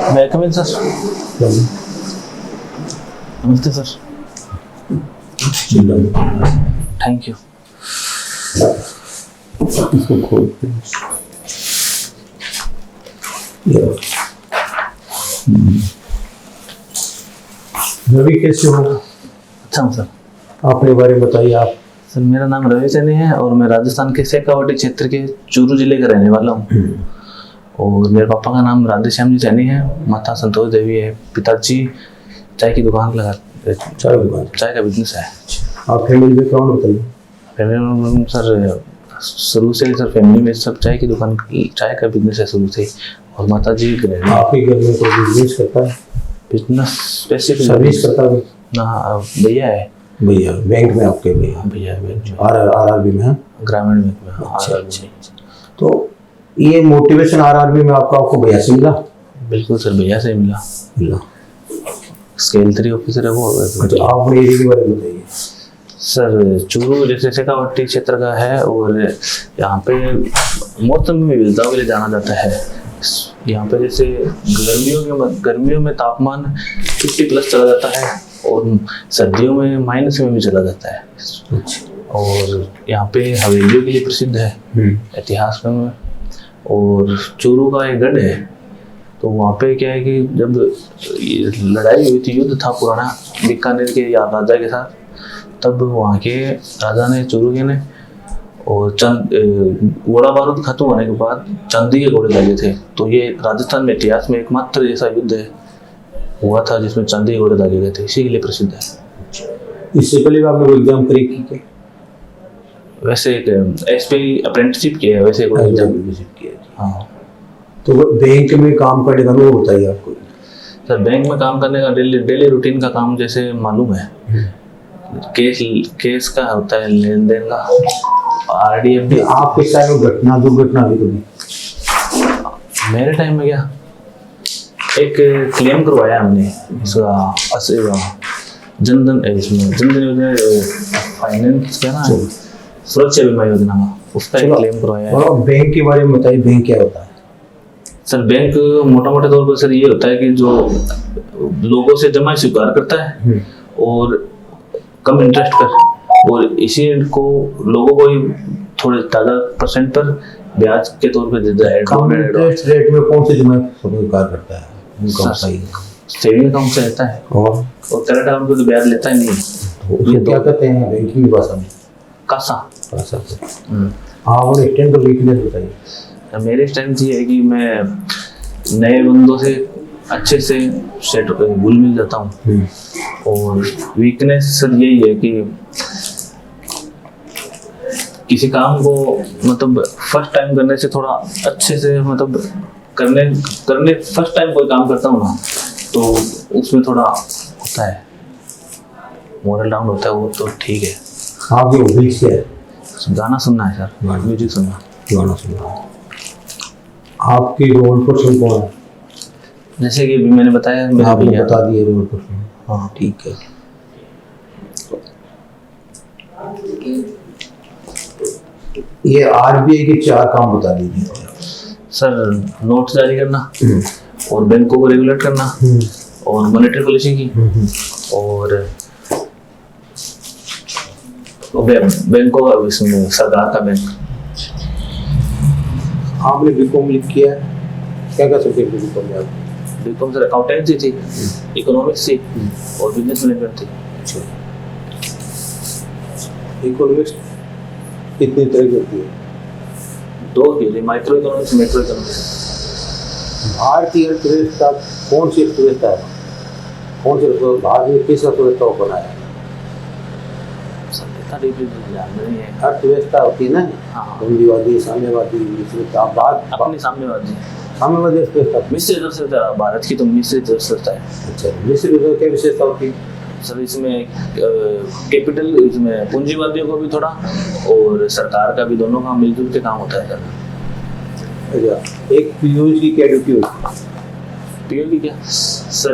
Welcome sir. नमस्ते sir. Thank you. इसको खोल रवि, कैसे हो? अच्छा हूँ सर। अपने बारे में बताइए आप। सर मेरा नाम रवि सैनी है और मैं राजस्थान के शेखावाटी क्षेत्र के चूरू जिले का रहने वाला हूँ। और मेरे पापा का नाम राधेश्याम जी सैनी है, माता संतोष देवी है, पिताजी चाय की दुकान लगाते, चाय का बिजनेस है। आप फैमिली में कौन बताइए? फैमिली में सर शुरू से सर फैमिली में सब चाय की दुकान, चाय का बिजनेस है शुरू से। और माता जी आपके घर में कोई बिजनेस करता है? बिजनेस स्पेसिफिक सर्विस करता है ना? भैया है। भैया बैंक में आपके? भैया बैंक में आरआरबी में है, ग्रामीण बैंक में। अच्छा। तो ये मोटिवेशन आरआरबी में आपको भैया से मिला? बिल्कुल सर, भैया से मिला। स्केल 3 ऑफिसर है वो। तो आप अपने एरिया के बारे में बताइए। सर चूरू जैसे शेखावाटी क्षेत्र का है और यहाँ पे मौसम में विविधताओं के लिए जाना जाता है। यहाँ पे जैसे गर्मियों में तापमान 50+ चला जाता है और सर्दियों में माइनस में भी चला जाता है। और यहाँ पे हवेलियों के लिए प्रसिद्ध है इतिहास में। और चूरू का एक गढ़ है, तो वहाँ पे क्या है कि जब लड़ाई हुई थी, युद्ध था पुराना बीकानेर के राजा के साथ, तब वहाँ के राजा ने, चूरू के ने, और घोड़ा बारूद खत्म होने के बाद चांदी के घोड़े लगे थे। तो ये राजस्थान में इतिहास में एकमात्र ऐसा युद्ध हुआ था जिसमें चांदी के घोड़े लगे गए थे, इसी के लिए प्रसिद्ध है। इससे पहले आपने कोई एग्जाम की क्या? वैसे एसपी अप्रेंटिसशिप किया है, वैसे कोई एग्जाम किया है। हाँ। तो बैंक में काम करने का वो बताइए आपको। सर बैंक में काम करने का डेली रूटीन का काम जैसे मालूम है, केस का होता है, लेन देन का, आरडीएफ। आपके साथ घटना दुर्घटना भी कभी? मेरे टाइम में क्या, एक क्लेम करवाया हमने इसका जनधन योजना फाइनेंस क्या ना, सुरक्षा बीमा योजना का, उसका एक क्लेम करवाया है। बैंक के बारे में बताइए, बैंक क्या होता है? सर बैंक मोटा तौर पर सर ये होता है कि जो लोगों से जमा स्वीकार करता है और कम इंटरेस्ट पर, और इसी को लोगों को ही थोड़े ज्यादा परसेंट पर ब्याज के तौर पे देता है। कम इंटरेस्ट रेट में कौन से जमा स्वीकार करता है? सेविंग अकाउंट से रहता है और करंट अकाउंट पे तो ब्याज लेता ही नहीं। ये क्या कहते हैं बैंकिंग की भाषा में? कासा। और स्ट्रेंथ और वीकनेस बताइए। मेरी स्ट्रेंथ ये है कि मैं नए बंदों से अच्छे से सेट घुल मिल जाता हूँ। और वीकनेस सर यही है कि किसी काम को मतलब फर्स्ट टाइम करने से थोड़ा अच्छे से मतलब करने फर्स्ट टाइम कोई काम करता हूँ ना, तो उसमें थोड़ा होता है, मोरल डाउन होता है, वो तो ठीक है। आपकी हॉबीज क्या है? गाना सुनना है सर, म्यूजिक सुनना। गाना सुनना। आपकी रोल पर्सन कौन है? जैसे कि अभी मैंने बताया, आपने बता दिए रोल पर्सन। हाँ ठीक है। ये आरबीआई के 4 काम बता दीजिए। सर नोट जारी करना और बैंकों को रेगुलेट करना और मॉनेटरी पॉलिसी की और बैंकों का, इसमें सरकार का बैंक। आपने बीकॉम किया है? क्या सब्जेक्ट बीकॉम में? बीकॉम सर अकाउंटेंसी थी, इकोनॉमिक्स थी और बिजनेस मैनेजमेंट थी। इकोनॉमिक्स कितनी तरह की होती है? 2 की, माइक्रो इकोनॉमिक्स, मैक्रो इकोनॉमिक्स। भारतीय अर्थव्यवस्था कौन सी अर्थव्यवस्था है? कौन सी भारत में किस अर्थव्यवस्था को बनाया है? अर्थव्यवस्था होती है ना, पूंजीवादी, साम्यवादी, मिश्रित। आप बात अपनी साम्यवादी अर्थव्यवस्था मिश्रित अर्थव्यवस्था, भारत की तो मिश्रित अर्थव्यवस्था है। अच्छा, मिश्रित क्या विशेषता होती है? सर इसमें कैपिटल, इसमें पूंजीवादियों को भी थोड़ा और सरकार का भी, दोनों का मिलजुल के काम होता है सर। अच्छा, एक पीयूष की क्या ड्यूटी होती है? पीयूष की क्या सर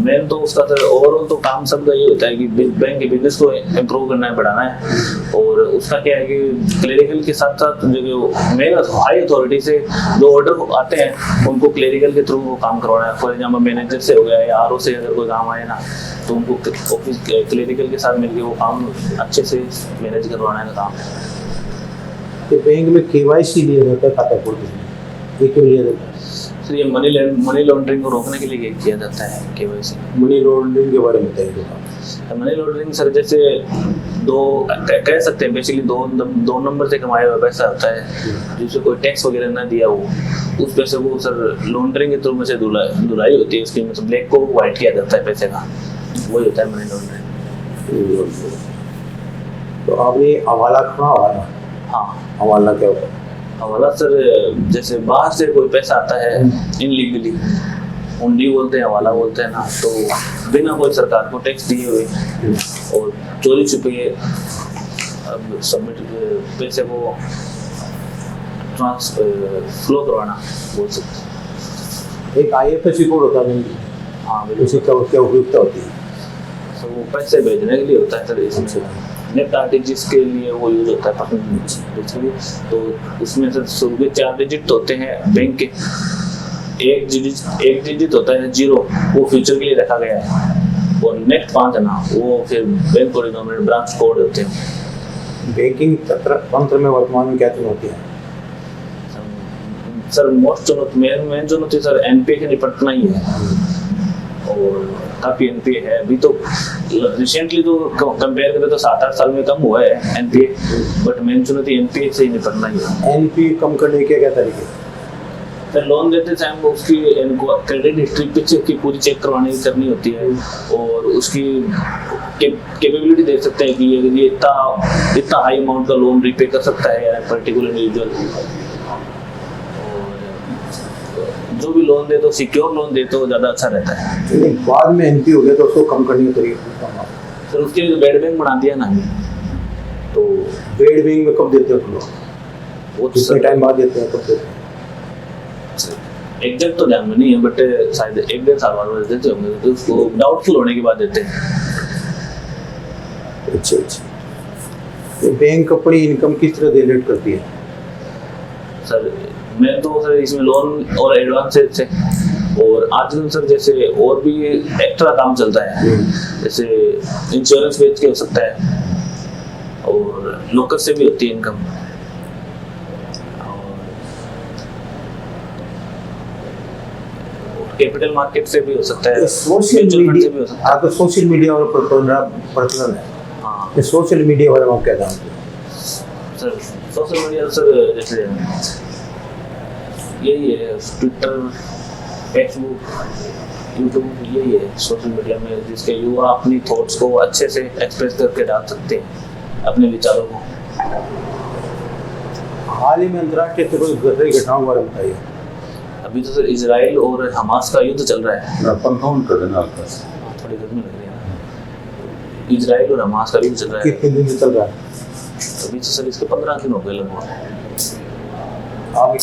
मेन तो उसका सर ओवरऑल तो काम सबका ये होता है कि बैंक के बिजनेस को इम्प्रूव करना है, बढ़ाना है। और उसका क्या है कि क्लेरिकल के साथ साथ जो मेन हाई अथॉरिटी से जो ऑर्डर आते हैं उनको क्लेरिकल के थ्रू वो काम करवाना है। फॉर एग्जाम्पल मैनेजर से हो गया या आरओ से अगर कोई काम आए ना, तो उनको ऑफिस क्लेरिकल के साथ मिलकर वो काम अच्छे से मैनेज करवाना है काम। तो बैंक में केवाईसी लिया जाता है खाता खोलने में, ये क्यों लिया जाता है? सर ये मनी लॉन्ड्रिंग को रोकने के लिए किया जाता है केवाईसी। मनी लॉन्ड्रिंग के बारे में बताइए। मनी लॉन्ड्रिंग सर जैसे कह सकते हैं बेसिकली दो नंबर से कमाया हुआ पैसा होता है जिससे कोई टैक्स वगैरह ना दिया हो, उस पैसे को सर लॉन्ड्रिंग के थ्रू में से धुलाई होती है, इसकी मतलब ब्लैक को व्हाइट किया जाता है पैसे का, वही होता है मनी लॉन्ड्रिंग। तो आपने हवाला सुना? हवाला, हाँ हवाला क्या होता है? हवाला सर जैसे बाहर से कोई पैसा आता है इनलीगली, हुंडी बोलते हैं, हवाला बोलते हैं ना, तो बिना कोई सरकार को टैक्स दिए हुए और चोरी छुपे अब सबमिट पैसे को फ्लो करवाना बोल सकते हैं। एक IFSC कोड होता है, हाँ उसी का क्या उपयोगिता होती है? तो वो पैसे भेजने के लिए होता है सर, इसमें नेट आरटीजीएस के लिए वो यूज होता है बेसिकली। तो उसमें सर शुरू के 4 डिजिट होते हैं बैंक के, एक डिजिट होता है 0, वो फ्यूचर के लिए रखा गया है, और नेक्स्ट 5 है ना वो फिर बैंक को डिनोमिनेटेड ब्रांच कोड होते हैं। बैंकिंग तंत्र में वर्तमान में क्या चुनौती है? सर मोस्ट चुनौती मेन चुनौती सर एनपीए के निपटना ही है, और काफी एनपीए है अभी तो रिसेंटली तो कंपेयर करें तो 7-8 साल में कम हुआ है एनपीए, बट मेन चुनौती एनपीए से ही निपटना ही है। एनपीए कम करने के क्या तरीके? सर लोन देते टाइम उसकी क्रेडिट हिस्ट्री पिक्चर की पूरी चेक करनी होती है, और उसकी कैपेबिलिटी देख सकते हैं कि ये इतना हाई अमाउंट का लोन रिपे कर सकता है या पर्टिकुलर इंडिविजुअल। जो भी लोन दे तो सिक्योर लोन दे तो ज़्यादा अच्छा रहता है। लेकिन बाद में एनपी हो गया तो उसको कम करने के तरीके? सर उसके लिए बेड बैंक बना दिया ना, तो बेड बैंक में कब देते हो तुम लोग? वो कितने टाइम बाद देते हैं, कब देते हैं? एग्जैक्ट तो ध्यान में नहीं है, बट शायद 1-1.5 साल बाद देते होंगे, तो उसको डाउटफुल होने के बाद देते हैं। अच्छा, तो बैंक अपनी इनकम किस तरह जनरेट करती है? सर मैं तो सर इसमें लोन और एडवांस से, और आजकल सर जैसे और भी एक्स्ट्रा काम चलता है, जैसे इंश्योरेंस बेच के हो सकता है, और लोकल से भी होती है इनकम, कैपिटल मार्केट से भी हो सकता है, सोशल मीडिया। आपको सोशल मीडिया और प्रचलन है? हाँ। ये सोशल मीडिया वाले आप क्या जानते हैं? सर सोशल मीडिया सर जैसे यही है ट्विटर, फेसबुक, यूट्यूब, यही है सोशल मीडिया में जिसके युवा अपनी थॉट्स को अच्छे से एक्सप्रेस करके डाल सकते हैं अपने विचारों को। हाल ही में अंतर्राष्ट्रीय घटनाओं के बारे में बताइए। अभी तो सर इजराइल और हमास का युद्ध चल रहा है। कंपाउंड कर देना आपका, थोड़ी गर्मी लग रही है ना। इजराइल और हमास का युद्ध चल रहा है। कितने दिन से चल रहा है? अभी तो सर इसके 15 दिन हो गए लगभग। आपकी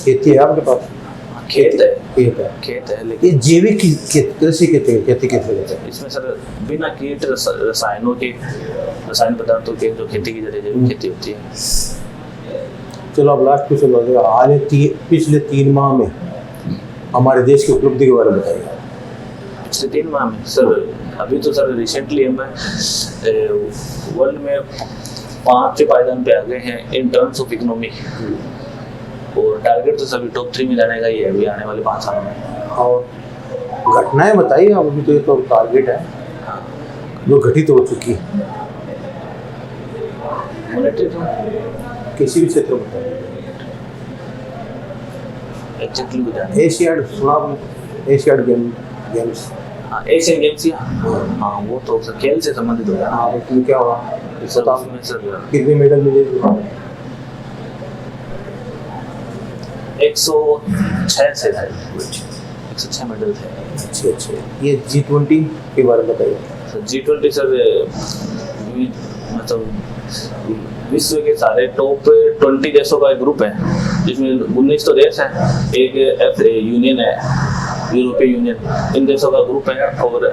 खेती है आपके पास? खेत है लेकिन ये जैविक कृषि खेती कैसे करते हैं? इसमें सर बिना कीट रसायन पदार्थों के जो खेती की जरिए जैविक खेती होती है। चलो अब लास्ट क्वेश्चन बताइए। हाल पिछले 3 माह में हमारे देश की उपलब्धि के बारे में बताइए। पिछले 3 माह में सर अभी तो सर रिसेंटली हम वर्ल्ड में 5 पायदान पे आ गए हैं इन टर्म्स ऑफ इकोनॉमी, और टारगेट तो सभी टॉप 3 में जाने का ही है अभी आने वाले 5 सालों में। और घटनाएं बताइए। अभी तो ये तो टारगेट है जो घटित हो चुकी है किसी भी क्षेत्र में बताइए। एग्जैक्टली बताइए। एशियाड सुना आपने? Asiad games. हाँ एशियन गेम्स या हाँ वो तो सर खेल से संबंधित हो गया। हाँ उसमें क्या हुआ? में सर कितने मेडल मिले? 106 से थे, 106 मेडल थे। अच्छे। ये G20 के बारे में बताइए। सर G20 सर मतलब विश्व के सारे टॉप 20 देशों का एक ग्रुप है जिसमें 19 तो देश है, एक यूनियन है यूरोपीय यूनियन, इन देशों का ग्रुप है और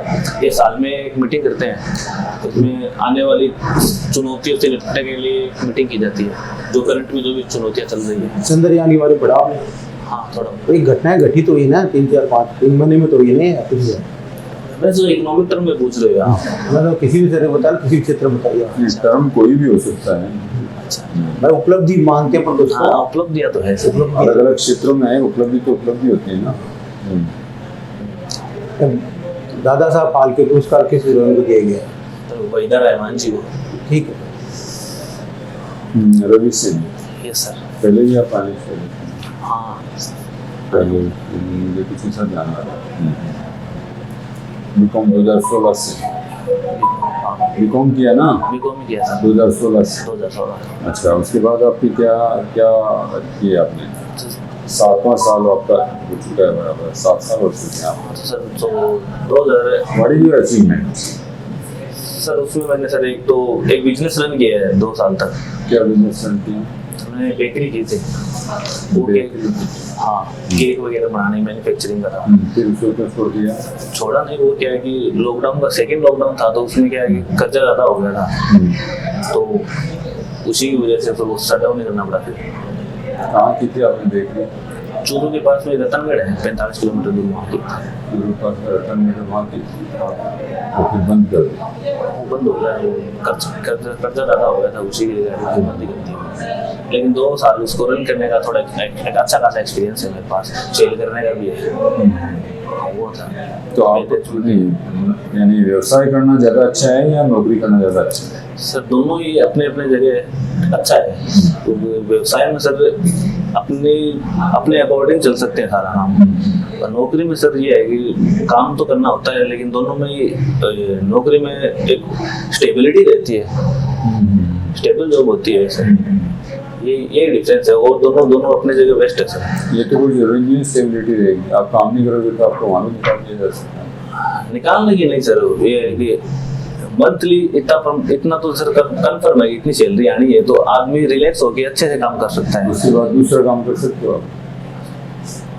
ये साल में एक मीटिंग करते हैं। इसमें आने वाली चुनौतियों से निपटने के लिए एक मीटिंग की जाती है, जो करंट में जो भी चुनौतियाँ चल रही है। चंद्रयान हमारे बढ़ाव में हाँ थोड़ा एक घटनाएं घटित हुई ना 3-4-5 महीने में तो ये नहीं है कुछ। मैं जो इकोनॉमिक टर्म में पूछ रहे हो आप, मतलब किसी भी तरह बता, किसी भी क्षेत्र में बताइए। इस टर्म कोई भी हो सकता है। भाई उपलब्धि मानते हैं पर दोस्तों हाँ उपलब्धियाँ तो है, अलग अलग क्षेत्रों में है उपलब्धि, तो उपलब्धि होती है ना। दादा साहब फाल्के पुरस्कार किस हीरोइन को दिया गया? तो वहीदा रहमान जी को। ठीक है, रवि सिंह। Yes sir. पहले भी आप आने से हाँ पहले मुझे किसी साथ जाना था। बीकॉम 2016 से बीकॉम किया ना? बीकॉम किया था 2016 से। 2016। अच्छा, उसके बाद आपकी क्या क्या किया आपने? 7वां साल आपका हो चुका है, बराबर 7 साल हो चुके हैं आप। सर तो 2000 what is your achievement? Sir उसमें मैंने सर एक बिजनेस रन किया है 2 साल तक। क्या बिजनेस रन किया? मैंने बेकरी की थी, वो केक, हाँ केक वगैरह बनाने मैन्युफैक्चरिंग का था। फिर उसको तो छोड़ दिया? छोड़ा नहीं, वो क्या है कि लॉकडाउन का सेकेंड लॉकडाउन था तो उसमें क्या है कि खर्चा ज़्यादा हो गया था, तो उसी की वजह से फिर वो शट डाउन करना पड़ा। फिर कहाँ की थी आपने बेकरी? चूरू के पास में रतनगढ़ है, 45 किलोमीटर दूर वहाँ की। चूरू पास रतनगढ़ वहाँ की थी, तो फिर बंद कर दिया? वो बंद हो गया, वो कर्जा ज़्यादा हो गया था, उसी के लिए फिर बंद कर दिया। लेकिन 2 साल उसको रन करने का थोड़ा एक अच्छा खासा एक्सपीरियंस है मेरे पास, सेल करने का भी है, वो था। तो आप यानी व्यवसाय करना ज़्यादा अच्छा है या नौकरी करना ज़्यादा अच्छा है? सर दोनों ही अपने अपने जगह अच्छा है। तो व्यवसाय में सर अपने अकॉर्डिंग चल सकते हैं सारा काम, और नौकरी में सर ये है कि काम तो करना होता है, लेकिन दोनों में ही नौकरी में एक स्टेबिलिटी रहती है, स्टेबल जॉब होती है सर, ये डिफरेंस है। और दोनों अपने जगह बेस्ट है सर। ये तो कोई जरूरी नहीं स्टेबिलिटी रहेगी, आप काम नहीं करोगे तो आपको वहाँ भी निकाल दिया जा सकता है। निकालने की नहीं सर, ये है कि मंथली इतना तो सर कन्फर्म है, इतनी सैलरी आनी है तो आदमी रिलैक्स होकर अच्छे से काम कर सकता है। उसके बाद दूसरा काम कर सकते हो आप।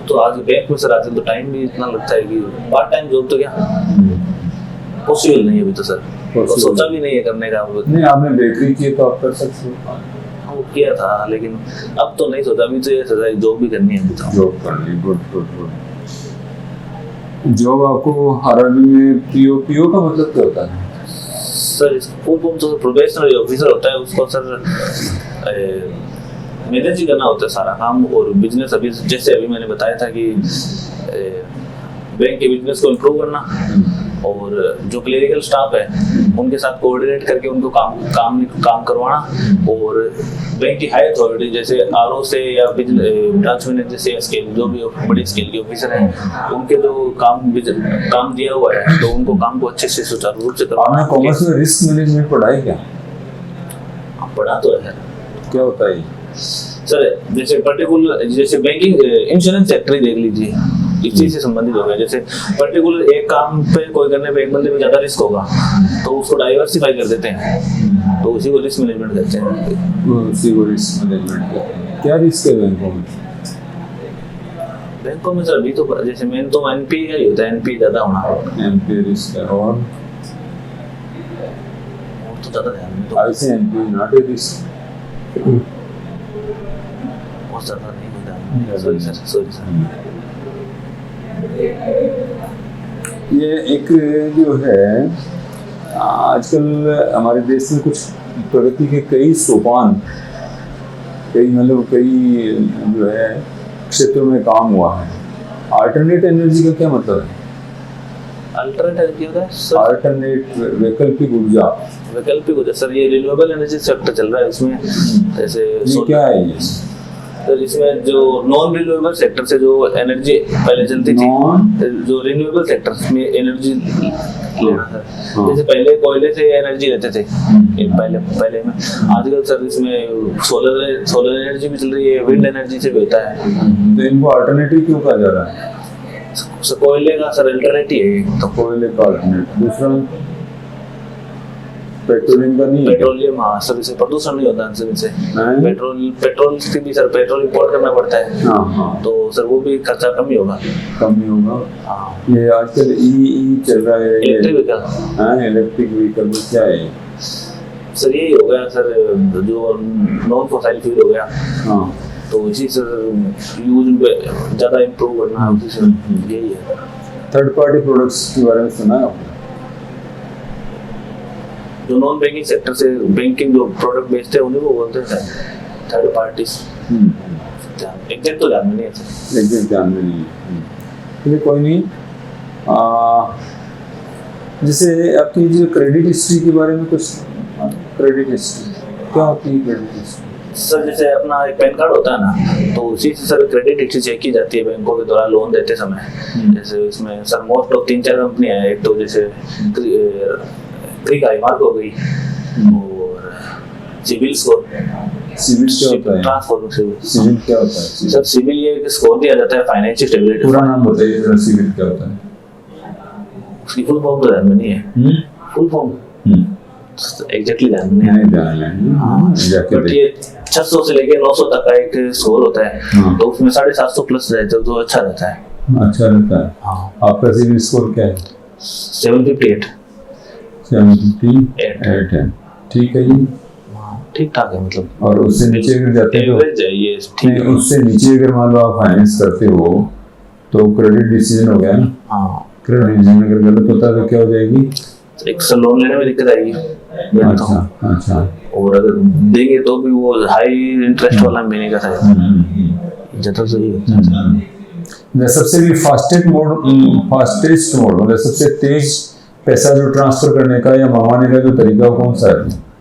तो आज बैंक में सर आते तो टाइम भी इतना लगता है कि पार्ट टाइम जॉब तो क्या पॉसिबल नहीं है अभी तो सर, तो सोचा भी नहीं है करने का। नहीं, आपने बेकरी की तो आप कर सकते हो। वो किया था लेकिन अब तो नहीं सोचा, अभी तो ये सोचा जॉब भी करनी है अभी तो। जॉब करनी, गुड गुड गुड। जॉब आपको आरआरबी में पीओ का मतलब क्या होता है सर? इसका फुल फॉर्म तो प्रोबेशनरी ऑफिसर होता है, उसको सर मैनेज ही करना होता है सारा काम। और बिजनेस अभी जैसे अभी मैंने बताया था कि बैंक के बिजनेस को इम्प्रूव करना, और जो क्लिनिकल स्टाफ है उनके साथ कोऑर्डिनेट करके उनको काम करवाना, और बैंक की हाई अथॉरिटी जैसे आरओ से या ब्रांच मैनेजर से स्केल जो भी बड़ी स्केल के ऑफिसर हैं उनके जो काम दिया हुआ है तो उनको काम को अच्छे से सुचारू रूप से करवाना। आपने कॉमर्स में रिस्क मैनेजमेंट पढ़ा है क्या? पढ़ा तो है। क्या होता है सर? जैसे बैंकिंग इंश्योरेंस सेक्टर ही देख लीजिए, इस चीज से संबंधित हो गया। जैसे पर्टिकुलर एक काम पे कोई करने पे एक बंदे में ज्यादा रिस्क होगा तो उसको डाइवर्सिफाई कर देते हैं, तो उसी को रिस्क मैनेजमेंट कहते हैं। उसी को रिस्क मैनेजमेंट कहते हैं। क्या रिस्क है बैंकों में? बैंकों में सर अभी तो जैसे मेन तो एनपी का ही होता है, एनपी ज्यादा होना, एनपी रिस्क है। और तो ज्यादा ध्यान में तो ऐसे एनपी नॉट ए रिस्क, बहुत ज्यादा नहीं होता। Sorry sir. ये एक जो है आजकल हमारे देश में कुछ प्रगति के कई सोपान, कई जो है क्षेत्रों में काम हुआ है। अल्टरनेट एनर्जी का क्या मतलब है? अल्टरनेट वैकल्पिक ऊर्जा सर ये रिन्यूएबल एनर्जी सेक्टर चल रहा है, इसमें जैसे क्या है ये? तो इसमें जो नॉन रिन्यूएबल सेक्टर से जो एनर्जी पहले चलती थी, जो रिन्यूएबल सेक्टर में एनर्जी लेना था, जैसे पहले कोयले से एनर्जी लेते थे पहले में, आजकल सर इसमें सोलर एनर्जी भी चल रही है, विंड एनर्जी से भी होता है। तो इनको अल्टरनेटिव क्यों कहा जा रहा है? कोयले का सर अल्टरनेटिव है, तो कोयले का अल्टरनेटिव। दूसरा पेट्रोलियम का नहीं है क्या? पेट्रोलियम, हाँ सर, इससे प्रदूषण नहीं होता इनसे। नहीं? पेट्रोल की भी सर पेट्रोल इंपोर्ट करना पड़ता है, हाँ हाँ, तो सर वो भी खर्चा कम ही होगा। कम ही होगा। हाँ, ये आजकल ई चल रहा है, इलेक्ट्रिक व्हीकल। हाँ इलेक्ट्रिक व्हीकल में क्या है? सर यही हो गया सर, जो नॉन फॉसिल फ्यूल हो गया, हाँ तो इसी सर यूज ज़्यादा इम्प्रूव करना है, उसी से यही है। थर्ड पार्टी प्रोडक्ट्स के बारे में सुना है आपने? जो नॉन बैंकिंग सेक्टर से बैंकिंग जो प्रोडक्ट बेचते हैं उन्हीं को बोलते हैं थर्ड पार्टीज। एग्जैक्ट तो ध्यान में नहीं है सर। एग्जैक्ट ध्यान में नहीं है। चलिए कोई नहीं। जैसे आपकी जो क्रेडिट हिस्ट्री के बारे में कुछ, क्रेडिट हिस्ट्री क्या होती है? क्रेडिट हिस्ट्री सर जैसे अपना एक पैन कार्ड होता है ना, तो उसी से सर क्रेडिट हिस्ट्री चेक की जाती है बैंकों के द्वारा लोन देते समय। जैसे इसमें सर मोस्ट ऑफ 3-4 कंपनी है। एक तो जैसे क्रिक हाईमार्क हो गई, और सिविल स्कोर। सिविल क्या होता है? ट्रांसफॉर्म सिविल क्या होता है? सर सिविल ये एक स्कोर दिया जाता है फाइनेंशियल स्टेबिलिटी। पूरा नाम बताइए जरा, सिविल क्या होता है? उसकी फुल फॉर्म तो ध्यान में नहीं है। फुल फॉर्म एग्जैक्टली ध्यान में नहीं है। नहीं ध्यान है। हाँ, जाके बट ये 600 से लेके 900 तक का एक स्कोर होता है। हाँ। तो उसमें 750 प्लस जाए तो अच्छा रहता है। अच्छा रहता है। हाँ, आपका सिविल स्कोर क्या है? 758। 78 है। ठीक है जी। ठीक ठाक है मतलब। और उससे नीचे अगर जाते हो एवरेज है ये, ठीक नहीं, है। उससे नीचे अगर मान लो आप फाइनेंस करते हो तो क्रेडिट डिसीजन हो गया ना। हाँ, क्रेडिट डिसीजन अगर गलत होता है तो क्या हो जाएगी? एक सर लोन लेने में दिक्कत आएगी। अच्छा अच्छा। और अगर देंगे तो भी वो हाई इंटरेस्ट वाला भी नहीं कर सकते। ज्यादा तो यही होता है। सबसे भी फास्टेस्ट मोड मतलब सबसे तेज पैसा जो ट्रांसफर करने का या मंगवाने का जो तरीका कौन सा है?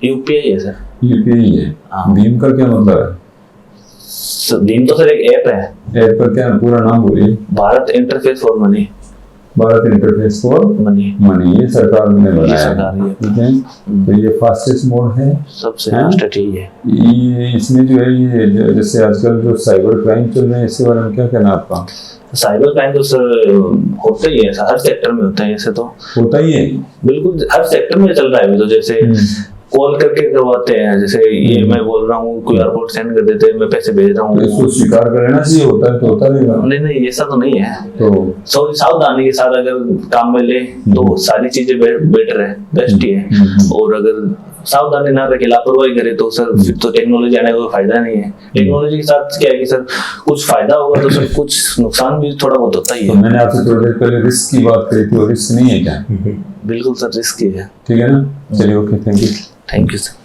यूपीआई है सर। यूपीआई है। हाँ। भीम का क्या मतलब है? भीम तो सर एक ऐप है। ऐप का क्या पूरा नाम बोलिए? Bharat interface for money. Bharat interface for money, ये सरकार ने बनाया है। ठीक है, तो ये फास्टेस्ट मोड है, सबसे फास्टेस्ट यही है। ये इसमें जो है ये जैसे आजकल जो साइबर क्राइम चल रहे हैं इसके बारे में क्या कहना आपका? साइबर क्राइम तो सर होता ही है, हर सेक्टर में होता है। ऐसे तो होता ही है, बिल्कुल हर सेक्टर में चल रहा है। तो जैसे कॉल करके करवाते हैं, जैसे ये मैं बोल रहा हूँ QR कोड सेंड कर देते हैं, मैं पैसे भेज रहा हूँ। इसको स्वीकार कर लेना चाहिए, होता है तो होता रहेगा। नहीं ऐसा तो नहीं है। तो सावधानी के साथ अगर काम में ले तो सारी चीजें बेटर है, बेस्ट ही है। और अगर सावधानी ना रखे, लापरवाही करे तो सर फिर तो टेक्नोलॉजी आने का कोई फायदा नहीं है। टेक्नोलॉजी के साथ क्या है कि सर कुछ फायदा होगा तो सर कुछ नुकसान भी थोड़ा बहुत होता ही है। तो मैंने आपसे थोड़ी देर पहले रिस्क की बात करी थी, और रिस्क नहीं है क्या? बिल्कुल सर रिस्क ही है। ठीक है ना, चलिए okay, thank you. Thank you sir.